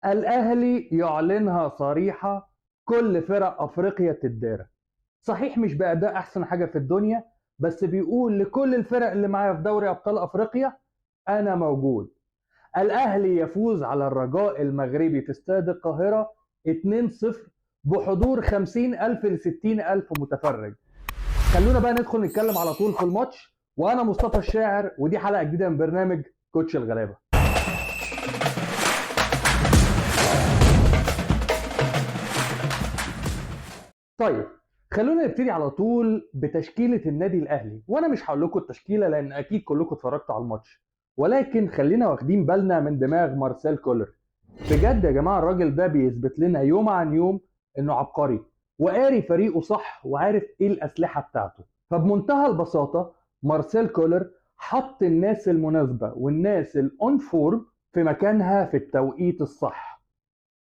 الأهلي يعلنها صريحة: كل فرق أفريقيا تتدارى. صحيح مش بأداء أحسن حاجة في الدنيا، بس بيقول لكل الفرق اللي معايا في دوري أبطال أفريقيا أنا موجود. الأهلي يفوز على الرجاء المغربي في استاد القاهرة 2-0 بحضور 50,000 ل 60,000 متفرج. خلونا بقى ندخل نتكلم على طول في الماتش، وأنا مصطفى الشاعر، ودي حلقة جديدة من برنامج كوتش الغلابة. طيب، خلونا نبتدي على طول بتشكيلة النادي الأهلي، وأنا مش هقول لكم التشكيلة لأن أكيد كلكم اتفرجتوا على الماتش، ولكن خلينا واخدين بالنا من دماغ مارسيل كولر. بجد يا جماعة الراجل ده بيثبت لنا يوم عن يوم إنه عبقري وقاري فريقه صح وعارف إيه الأسلحة بتاعته. فبمنتهى البساطة مارسيل كولر حط الناس المناسبة والناس الأون فورم في مكانها في التوقيت الصح.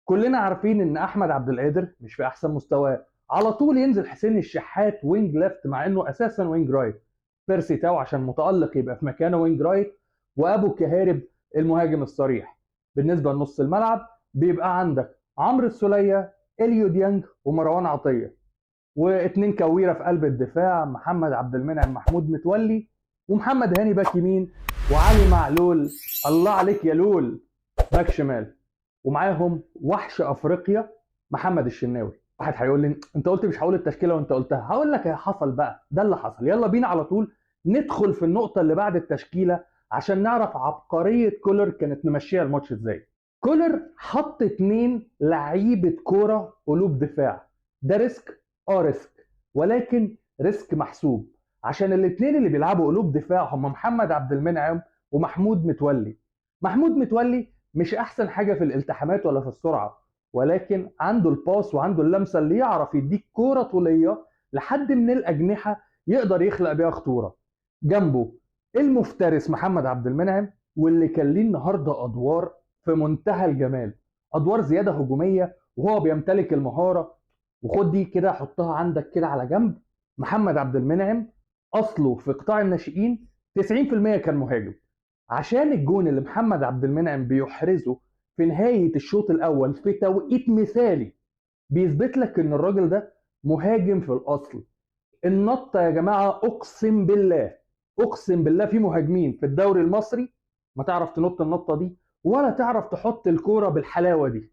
كلنا عارفين ان احمد عبد القادر مش في احسن مستواه، على طول ينزل حسين الشحات وينج ليفت مع انه اساسا وينج رايت. بيرسي تاو عشان متالق يبقى في مكانه وينج رايت، وابو كهارب المهاجم الصريح. بالنسبه لنص الملعب بيبقى عندك عمرو السوليه، اليو ديانج، ومروان عطيه، واتنين كويره في قلب الدفاع: محمد عبد المنعم، محمود متولي، ومحمد هاني باك يمين، وعلي معلول، الله عليك يا لول، باك شمال. ومعاهم وحش افريقيا محمد الشناوي. واحد هيقول لي انت قلت مش هقول التشكيله وانت قلتها. هقول لك يا حصل بقى، ده اللي حصل. يلا بينا على طول ندخل في النقطه اللي بعد التشكيله عشان نعرف عبقريه كولر كانت ممشيه الماتش ازاي. كولر حط اتنين لعيبه كوره قلوب دفاع. ده ريسك، ريسك، ولكن ريسك محسوب، عشان الاتنين اللي بيلعبوا قلوب دفاع هم محمد عبد المنعم ومحمود متولي. محمود متولي مش احسن حاجه في الالتحامات ولا في السرعه، ولكن عنده الباس وعنده اللمسه اللي يعرف يديك كوره طوليه لحد من الاجنحه يقدر يخلق بيها خطوره. جنبه المفترس محمد عبد المنعم، واللي كان ليه النهارده ادوار في منتهى الجمال، ادوار زياده هجوميه وهو بيمتلك المهاره. وخد دي كده حطها عندك كده على جنب. محمد عبد المنعم اصله في قطاع الناشئين 90% كان مهاجم، عشان الجون اللي محمد عبد المنعم بيحرزه في نهاية الشوط الأول في توقيت مثالي بيثبت لك إن الراجل ده مهاجم في الأصل. النطة يا جماعة، أقسم بالله، أقسم بالله في مهاجمين في الدوري المصري ما تعرف تنط النطة دي ولا تعرف تحط الكورة بالحلاوة دي.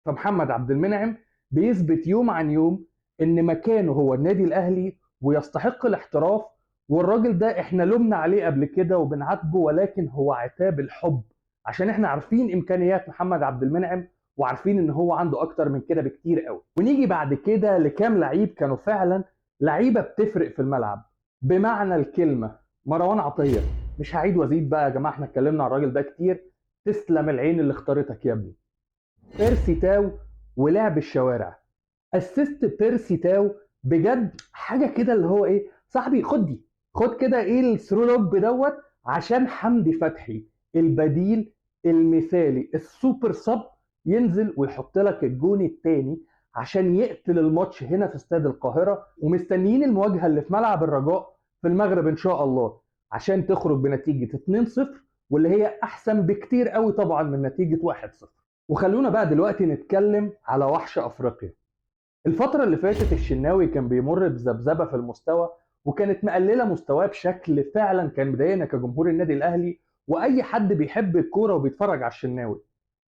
فمحمد عبد المنعم بيثبت يوم عن يوم ان مكانه هو النادي الاهلي ويستحق الاحتراف. والراجل ده احنا لومنا عليه قبل كده وبنعاتبه، ولكن هو عتاب الحب، عشان احنا عارفين امكانيات محمد عبد المنعم وعارفين ان هو عنده اكتر من كده بكتير قوي. ونيجي بعد كده لكام لعيب كانوا فعلا لعيبه بتفرق في الملعب بمعنى الكلمه. مروان عطيه، مش هعيد وازيد بقى يا جماعه، احنا اتكلمنا عن الراجل ده كتير. تسلم العين اللي اختارتك يا ابني. بيرسي تاو ولعب الشوارع. اسيست بيرسي تاو بجد حاجه كده اللي هو ايه، صاحبي خد دي، خد كده ايه الثرو لوب دوت عشان حمدي فتحي البديل المثالي السوبر صب ينزل ويحط لك الجون الثاني عشان يقتل الماتش هنا في استاد القاهره. ومستنيين المواجهه اللي في ملعب الرجاء في المغرب ان شاء الله عشان تخرج بنتيجه 2-0، واللي هي احسن بكتير قوي طبعا من نتيجه 1-0. وخلونا بقى دلوقتي نتكلم على وحش افريقيا. الفترة اللي فاتت الشناوي كان بيمر بذبذبة في المستوى، وكانت مقللة مستواه بشكل فعلا كان مضايقنا كجمهور النادي الأهلي وأي حد بيحب الكورة وبيتفرج على الشناوي.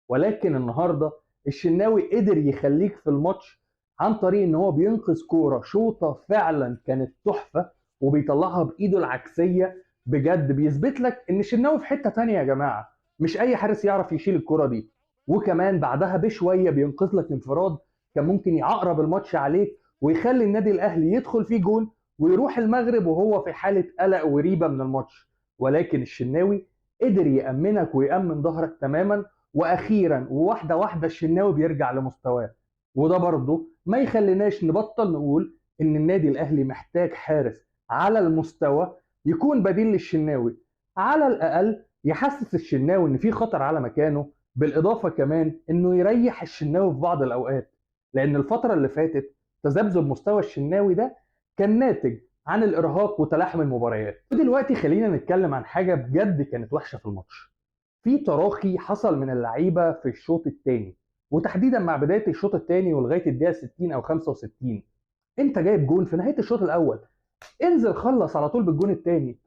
ولكن النهاردة الشناوي قدر يخليك في الماتش عن طريق إن هو بينقذ كورة شوطة فعلا كانت تحفة وبيطلعها بإيده العكسية. بجد بيثبت لك إن الشناوي في حتة تانية يا جماعة، مش أي حارس يعرف يشيل الكورة دي. وكمان بعدها بشوية بينقذ لك انفراد كان ممكن يعقرب الماتش عليك ويخلي النادي الاهلي يدخل فيه جون ويروح المغرب وهو في حاله قلق وريبه من الماتش. ولكن الشناوي قدر يامنك ويامن ظهرك تماما، واخيرا وواحده واحده الشناوي بيرجع لمستواه. وده برضه ما يخليناش نبطل نقول ان النادي الاهلي محتاج حارس على المستوى يكون بديل للشناوي، على الاقل يحسس الشناوي ان في خطر على مكانه، بالاضافه كمان انه يريح الشناوي في بعض الاوقات. لان الفتره اللي فاتت تذبذب مستوى الشناوي ده كان ناتج عن الارهاق وتلاحم المباريات. ودلوقتي خلينا نتكلم عن حاجه بجد كانت وحشه في الماتش. في تراخي حصل من اللعيبه في الشوط الثاني، وتحديدا مع بدايه الشوط الثاني ولغايه الدقيقه 60 او 65. انت جايب جون في نهايه الشوط الاول، انزل خلص على طول بالجون الثاني.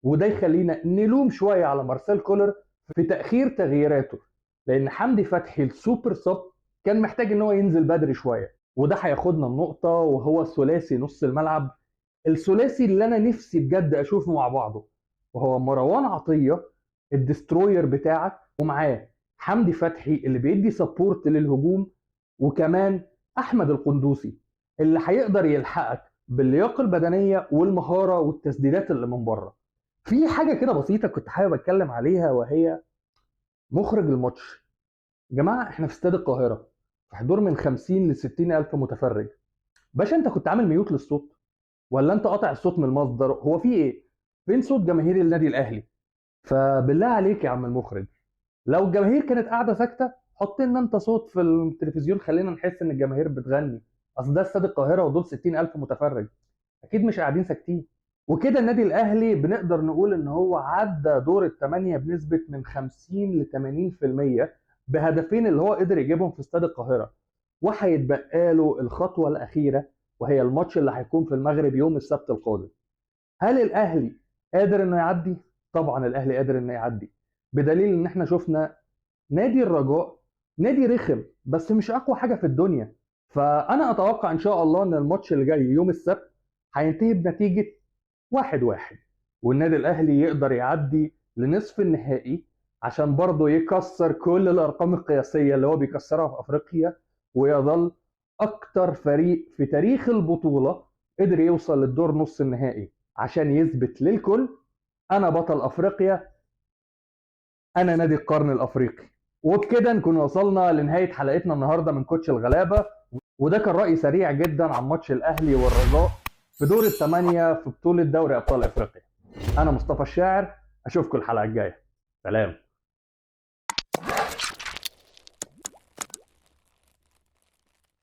وده يخلينا نلوم شويه على مارسيل كولر في تاخير تغييراته، لان حمدي فتحي السوبر صب كان محتاج ان هو ينزل بدري شويه. وده هياخدنا النقطه، وهو ثلاثي نص الملعب، الثلاثي اللي انا نفسي بجد اشوفه مع بعضه، وهو مروان عطيه الدستروير بتاعك، ومعاه حمدي فتحي اللي بيدي سبورت للهجوم، وكمان احمد القندوسي اللي هيقدر يلحقك باللياقه البدنيه والمهاره والتسديدات اللي من بره. في حاجه كده بسيطه كنت حابب اتكلم عليها، وهي مخرج الماتش. يا جماعه احنا في استاد القاهره في حضور من 50 ل 60 الف متفرج. باشا انت كنت عامل ميوت للصوت ولا انت قاطع الصوت من المصدر؟ هو في ايه؟ فين صوت جماهير النادي الاهلي؟ فبالله عليك يا عم المخرج، لو الجماهير كانت قاعده ساكته حط لنا انت صوت في التلفزيون، خلينا نحس ان الجماهير بتغني. اصل ده استاد القاهره ودول 60 الف متفرج، اكيد مش قاعدين ساكتين. وكده النادي الاهلي بنقدر نقول ان هو عدى دور الثمانيه بنسبه من 50 ل 80% بهدفين اللي هو قدر يجيبهم في استاد القاهره. وهيتبقى له الخطوه الاخيره، وهي الماتش اللي هيكون في المغرب يوم السبت القادم. هل الاهلي قادر انه يعدي؟ طبعا الاهلي قادر انه يعدي، بدليل ان احنا شفنا نادي الرجاء نادي رخم بس مش اقوى حاجه في الدنيا. فانا اتوقع ان شاء الله ان الماتش اللي جاي يوم السبت هينتهي بنتيجه 1-1، والنادي الاهلي يقدر يعدي لنصف النهائي عشان برضه يكسر كل الارقام القياسيه اللي هو بيكسرها في افريقيا، ويظل اكتر فريق في تاريخ البطوله قدر يوصل للدور نص النهائي عشان يثبت للكل انا بطل افريقيا، انا نادي القرن الافريقي. وبكده نكون وصلنا لنهايه حلقتنا النهارده من كوتش الغلابه، وده كان راي سريع جدا عن ماتش الاهلي والرجاء في دور الثمانيه في بطوله دوري ابطال افريقيا. انا مصطفى الشاعر، اشوفكم الحلقه الجايه. سلام.